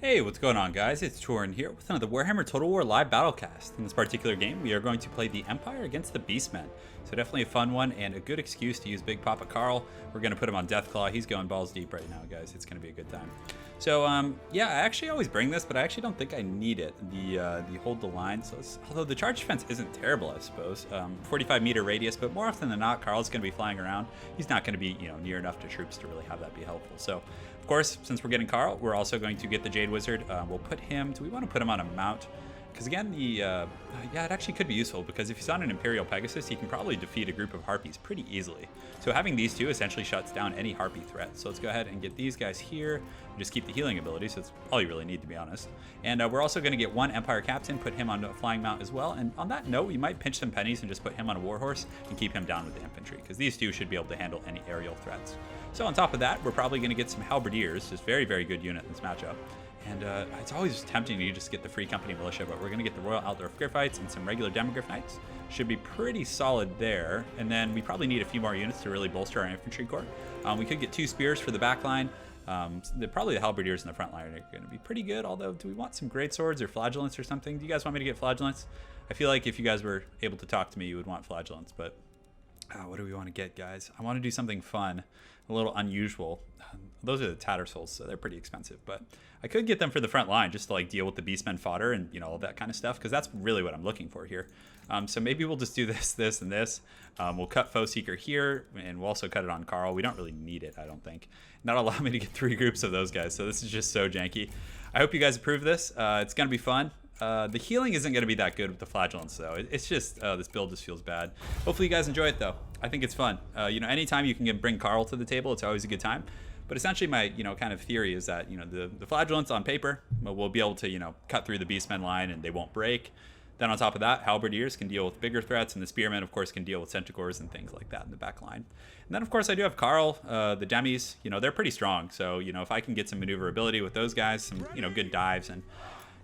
Hey, what's going on, guys? It's Turin here with another Warhammer Total War live battlecast. In this particular game, we are going to play the Empire against the Beastmen. So definitely a fun one and a good excuse to use Big Papa Carl. We're going to put him on Deathclaw. He's going balls deep right now, guys. It's going to be a good time. So, yeah, I actually always bring this, but I actually don't think I need it. The hold the line. So, although the charge defense isn't terrible, I suppose. 45-meter radius, but more often than not, Carl's going to be flying around. He's not going to be, near enough to troops to really have that be helpful. So, of course, since we're getting Carl, we're also going to get the Jade Wizard. We'll put him. Do we want to put him on a mount? Because again, yeah, it actually could be useful because if he's on an Imperial Pegasus, he can probably defeat a group of Harpies pretty easily. So having these two essentially shuts down any Harpy threat. So let's go ahead and get these guys here and just keep the healing ability. So that's all you really need, to be honest. And we're also going to get one Empire Captain, put him on a flying mount as well. And on that note, we might pinch some pennies and just put him on a Warhorse and keep him down with the infantry because these two should be able to handle any aerial threats. So on top of that, we're probably going to get some Halberdiers, just very, very good unit in this matchup. And it's always tempting to just get the Free Company Militia, but we're going to get the Royal Outdoor Griffites and some regular Demogryph Knights. Should be pretty solid there. And then we probably need a few more units to really bolster our infantry corps. We could get 2 spears for the back line. Probably the Halberdiers in the front line are going to be pretty good, although do we want some great swords or flagellants or something? Do you guys want me to get flagellants? I feel like if you guys were able to talk to me, you would want flagellants, but what do we want to get, guys? I want to do something fun, a little unusual. Those are the Tattersalls, so they're pretty expensive, but I could get them for the front line just to like deal with the Beastmen fodder and all that kind of stuff, because that's really what I'm looking for here. So maybe we'll just do this, and this. We'll cut Foe Seeker here, and we'll also cut it on Carl. We don't really need it, I don't think. And that'll allow me to get 3 groups of those guys, so this is just so janky. I hope you guys approve this. It's going to be fun. The healing isn't going to be that good with the flagellants, though. It's just, this build just feels bad. Hopefully you guys enjoy it, though. I think it's fun. Anytime you can bring Carl to the table, it's always a good time. But essentially my, kind of theory is that, the flagellants on paper, we'll be able to, cut through the Beastmen line and they won't break. Then on top of that, Halberdiers can deal with bigger threats, and the Spearmen, of course, can deal with Centaurs and things like that in the back line. And then, of course, I do have Carl. The Demis, they're pretty strong. So, if I can get some maneuverability with those guys, some, good dives, and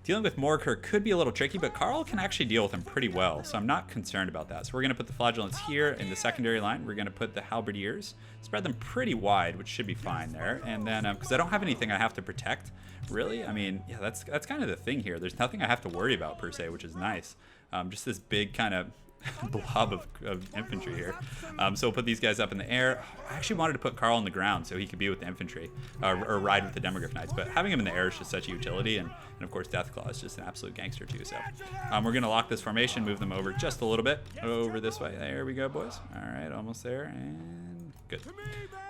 dealing with Morker could be a little tricky, but Carl can actually deal with him pretty well, so I'm not concerned about that. So we're going to put the Flagellants here in the secondary line. We're going to put the Halberdiers, spread them pretty wide, which should be fine there. And then, because I don't have anything I have to protect, really, I mean, yeah, that's kind of the thing here. There's nothing I have to worry about, per se, which is nice. Just this big kind of blob of infantry here. So we'll put these guys up in the air. I actually wanted to put Carl on the ground so he could be with the infantry, or ride with the Demogryph Knights, but having him in the air is just such a utility, and of course Deathclaw is just an absolute gangster too. So we're going to lock this formation, move them over just a little bit, over this way. There we go, boys. All right, almost there, and good.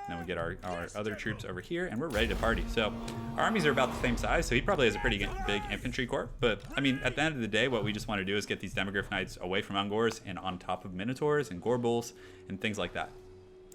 Then we get our other troops over here, and we're ready to party. So our armies are about the same size, so he probably has a pretty big infantry corps. But, I mean, at the end of the day, what we just want to do is get these Demogryph Knights away from Ungors and on top of Minotaurs and Gorbals and things like that.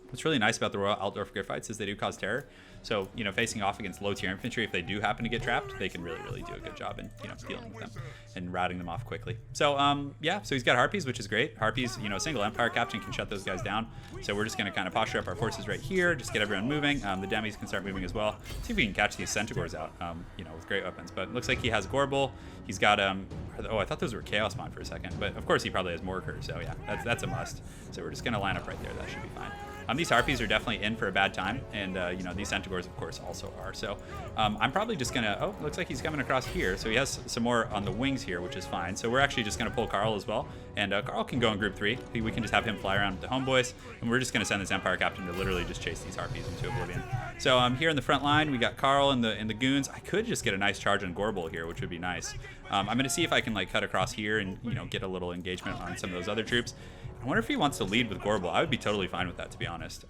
What's really nice about the Royal Outdoor Griffites is they do cause terror. So, facing off against low-tier infantry, if they do happen to get trapped, they can really, really do a good job in, dealing with them and routing them off quickly. So, yeah, so he's got Harpies, which is great. Harpies, a single Empire Captain can shut those guys down. So we're just going to kind of posture up our forces right here, just get everyone moving. The Demis can start moving as well. See if we can catch these Centaurs out, with great weapons. But it looks like he has Gorbal. He's got, oh, I thought those were Chaos Spawn for a second. But, of course, he probably has Morker, so yeah, that's a must. So we're just going to line up right there. That should be fine. These Harpies are definitely in for a bad time, and these Centaurs, of course, also are. So I'm probably just gonna. Oh, looks like he's coming across here. So he has some more on the wings here, which is fine. So we're actually just gonna pull Carl as well, and Carl can go in Group 3. We can just have him fly around with the homeboys, and we're just gonna send this Empire Captain to literally just chase these Harpies into oblivion. So here in the front line, we got Carl and the goons. I could just get a nice charge on Gorbal here, which would be nice. I'm gonna see if I can like cut across here and get a little engagement on some of those other troops. I wonder if he wants to lead with Gorbal. I would be totally fine with that, to be honest.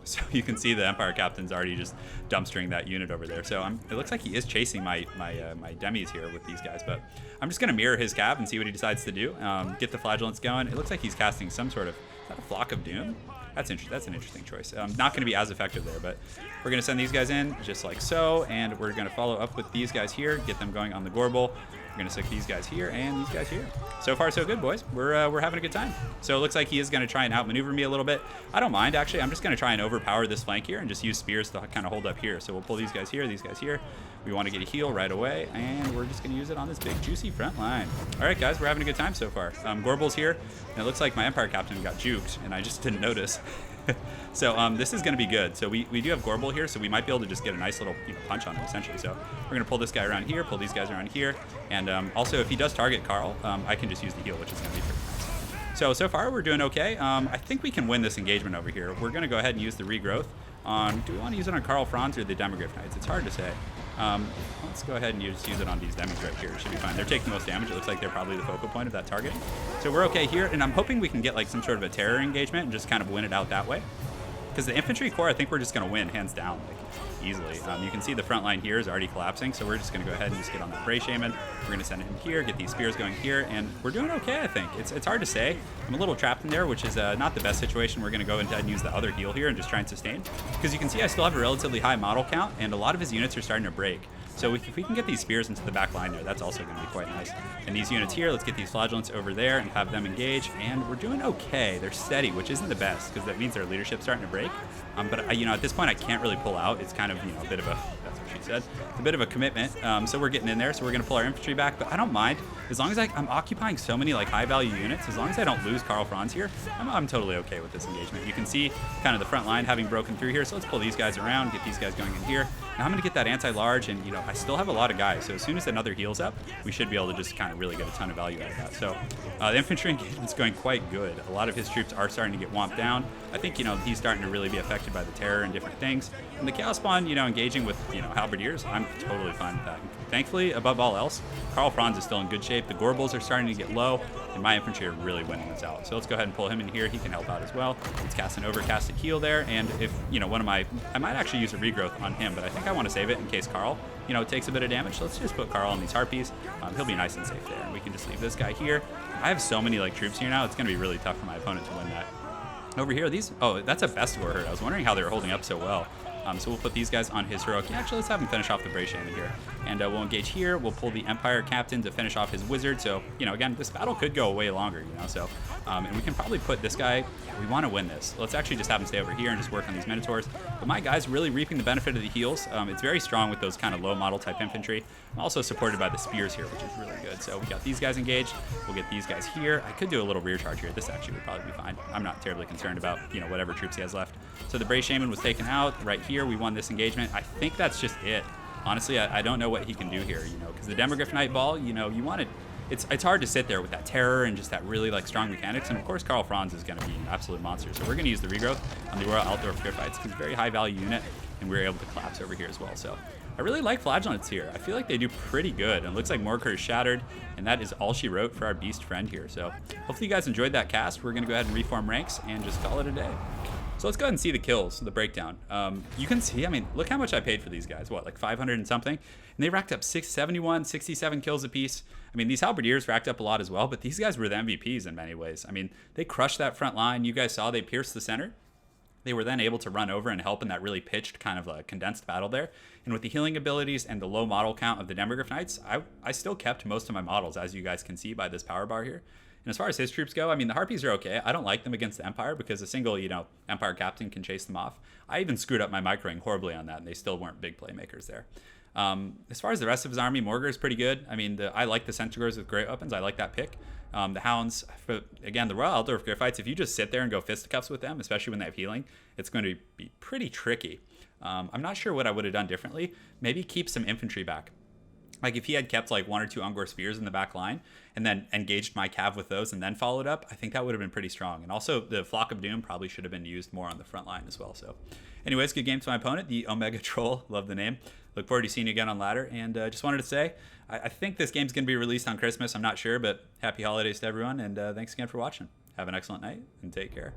So you can see the Empire Captain's already just dumpstering that unit over there. So it looks like he is chasing my Demis here with these guys, but I'm just going to mirror his cab and see what he decides to do. Get the Flagellants going. It looks like he's casting some sort of, is that a Flock of Doom? That's an interesting choice. Not going to be as effective there, but we're going to send these guys in just like so, and we're going to follow up with these guys here, get them going on the Gorbal. We're going to stick these guys here and these guys here. So far, so good, boys. We're having a good time. So it looks like he is going to try and outmaneuver me a little bit. I don't mind, actually. I'm just going to try and overpower this flank here and just use spears to kind of hold up here. So we'll pull these guys here, these guys here. We want to get a heal right away, and we're just going to use it on this big, juicy front line. All right, guys, we're having a good time so far. Gorbal's here, and it looks like my Empire Captain got juked, and I just didn't notice. So this is going to be good. So we do have Gorbel here, so we might be able to just get a nice little punch on him, essentially. So we're going to pull this guy around here, pull these guys around here. And also, if he does target Carl, I can just use the heal, which is going to be pretty nice. So far, we're doing okay. I think we can win this engagement over here. We're going to go ahead and use the regrowth. Do we want to use it on Carl Franz or the Demogryph Knights? It's hard to say. Let's go ahead and just use it on these demis right here. It should be fine. They're taking the most damage. It looks like they're probably the focal point of that targeting. So we're okay here, and I'm hoping we can get like some sort of a terror engagement and just kind of win it out that way. Because the infantry core, I think we're just going to win hands down, like easily. You can see the front line here is already collapsing, so we're just going to go ahead and just get on the Bray Shaman. We're going to send it in here, get these spears going here, and we're doing okay, I think. It's hard to say. I'm a little trapped in there, which is not the best situation. We're going to go ahead and use the other heal here and just try and sustain. Because you can see I still have a relatively high model count, and a lot of his units are starting to break. So if we can get these spears into the back line there, that's also going to be quite nice. And these units here, let's get these flagellants over there and have them engage. And we're doing okay. They're steady, which isn't the best because that means their leadership's starting to break. But at this point, I can't really pull out. It's kind of a bit of a, that's what she said, it's a bit of a commitment. So we're getting in there. So we're going to pull our infantry back, but I don't mind as long as I'm occupying so many like high value units. As long as I don't lose Carl Franz here, I'm totally okay with this engagement. You can see kind of the front line having broken through here. So let's pull these guys around, get these guys going in here. Now I'm going to get that anti-large, and I still have a lot of guys. So as soon as another heals up, we should be able to just kind of really get a ton of value out of that. So the infantry engagement's going quite good. A lot of his troops are starting to get womped down. I think he's starting to really be affected by the terror and different things. And the Chaos Spawn, engaging with halberdiers, I'm totally fine with that. Thankfully, above all else, Carl Franz is still in good shape. The Gorbels are starting to get low, and my infantry are really winning this out. So let's go ahead and pull him in here. He can help out as well. Let's cast an overcasted heal there, and if I might actually use a regrowth on him, but I think I want to save it in case Carl takes a bit of damage. So let's just put Carl on these harpies. He'll be nice and safe there, and we can just leave this guy here. I have so many troops here now. It's going to be really tough for my opponent to win that. Over here, that's a Vestigor herd. I was wondering how they were holding up so well. So we'll put these guys on his heroic. Yeah, actually, let's have him finish off the Bray Shaman here. And we'll engage here. We'll pull the Empire Captain to finish off his Wizard. So, again, this battle could go way longer, So, and we can probably put this guy, we want to win this. Let's actually just have him stay over here and just work on these Minotaurs. But my guy's really reaping the benefit of the heals. It's very strong with those kind of low model type infantry. I'm also supported by the spears here, which is really good. So we got these guys engaged. We'll get these guys here. I could do a little rear charge here. This actually would probably be fine. I'm not terribly concerned about, whatever troops he has left. So the Bray Shaman was taken out. Right here, we won this engagement. I think that's just it. Honestly, I don't know what he can do here, because the Demogryph Knight Ball, you want it. It's hard to sit there with that terror and just that really strong mechanics. And of course, Carl Franz is going to be an absolute monster. So we're going to use the regrowth on the Royal Altdorf Griffites because very high value unit, and we were able to collapse over here as well. So I really like flagellants here. I feel like they do pretty good. And it looks like Morker is shattered, and that is all she wrote for our beast friend here. So hopefully you guys enjoyed that cast. We're going to go ahead and reform ranks and just call it a day. So let's go ahead and see the kills, the breakdown. You can see, look how much I paid for these guys. What, like 500 and something? And they racked up 671, 67 kills apiece. These halberdiers racked up a lot as well, but these guys were the MVPs in many ways. They crushed that front line. You guys saw they pierced the center. They were then able to run over and help in that really pitched kind of condensed battle there. And with the healing abilities and the low model count of the Demogryph Knights, I still kept most of my models, as you guys can see by this power bar here. And as far as his troops go, the Harpies are okay. I don't like them against the Empire because a single, Empire captain can chase them off. I even screwed up my microing horribly on that, and they still weren't big playmakers there. As far as the rest of his army, Morger is pretty good. I like the Centaurs with great weapons. I like that pick. The Hounds, again, the Royal Altdorf Griffites, if you just sit there and go fisticuffs with them, especially when they have healing, it's going to be pretty tricky. I'm not sure what I would have done differently. Maybe keep some infantry back. If he had kept 1 or 2 Ungor spears in the back line and then engaged my cav with those and then followed up, I think that would have been pretty strong. And also the Flock of Doom probably should have been used more on the front line as well. So anyways, good game to my opponent, the Omega Troll. Love the name. Look forward to seeing you again on ladder. And just wanted to say, I think this game's going to be released on Christmas. I'm not sure, but happy holidays to everyone. And thanks again for watching. Have an excellent night and take care.